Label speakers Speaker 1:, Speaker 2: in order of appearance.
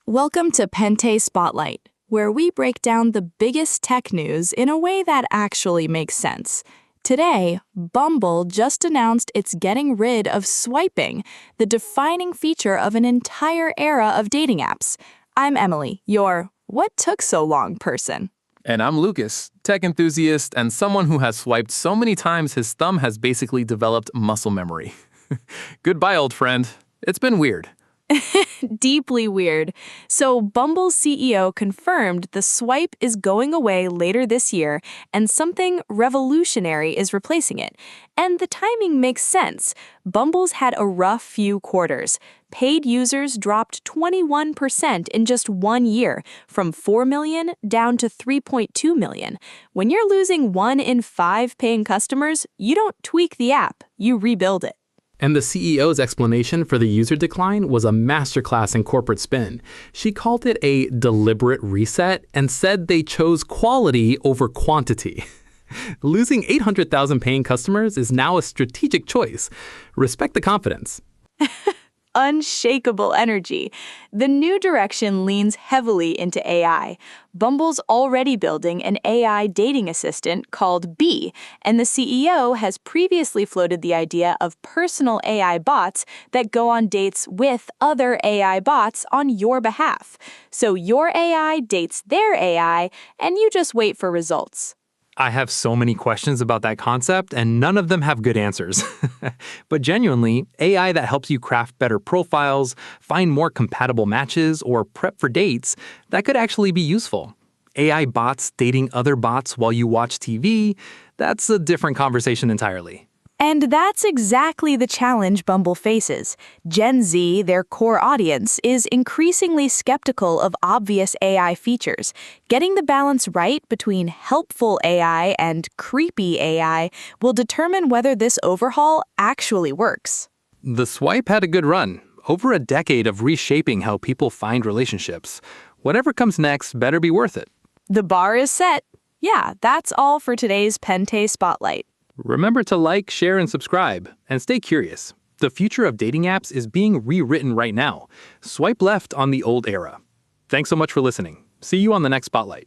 Speaker 1: Welcome to Pente Spotlight, where we break down the biggest tech news in a way that actually makes sense. Today, Bumble just announced it's getting rid of swiping, the defining feature of an entire era of dating apps. I'm Emily, your "what took so long" person.
Speaker 2: And I'm Lucas, tech enthusiast and someone who has swiped so many times his thumb has basically developed muscle memory. Goodbye, old friend. It's been weird.
Speaker 1: Deeply weird. So Bumble's CEO confirmed the swipe is going away later this year and something revolutionary is replacing it. And the timing makes sense. Bumble's had a rough few quarters. Paid users dropped 21% in just 1 year, from 4 million down to 3.2 million. When you're losing 1 in 5 paying customers, you don't tweak the app, you rebuild it.
Speaker 3: And the CEO's explanation for the user decline was a masterclass in corporate spin. She called it a deliberate reset and said they chose quality over quantity. Losing 800,000 paying customers is now a strategic choice. Respect the confidence.
Speaker 1: Unshakable energy. The new direction leans heavily into AI. Bumble's already building an AI dating assistant called Bee, and the CEO has previously floated the idea of personal AI bots that go on dates with other AI bots on your behalf. So your AI dates their AI, and you just wait for results.
Speaker 4: I have so many questions about that concept, and none of them have good answers. But genuinely, AI that helps you craft better profiles, find more compatible matches, or prep for dates, that could actually be useful. AI bots dating other bots while you watch TV, that's a different conversation entirely.
Speaker 1: And that's exactly the challenge Bumble faces. Gen Z, their core audience, is increasingly skeptical of obvious AI features. Getting the balance right between helpful AI and creepy AI will determine whether this overhaul actually works.
Speaker 4: The swipe had a good run, over a decade of reshaping how people find relationships. Whatever comes next better be worth it.
Speaker 1: The bar is set. Yeah, that's all for today's Pente Spotlight.
Speaker 4: Remember to like, share, and subscribe, and stay curious. The future of dating apps is being rewritten right now. Swipe left on the old era. Thanks so much for listening. See you on the next Spotlight.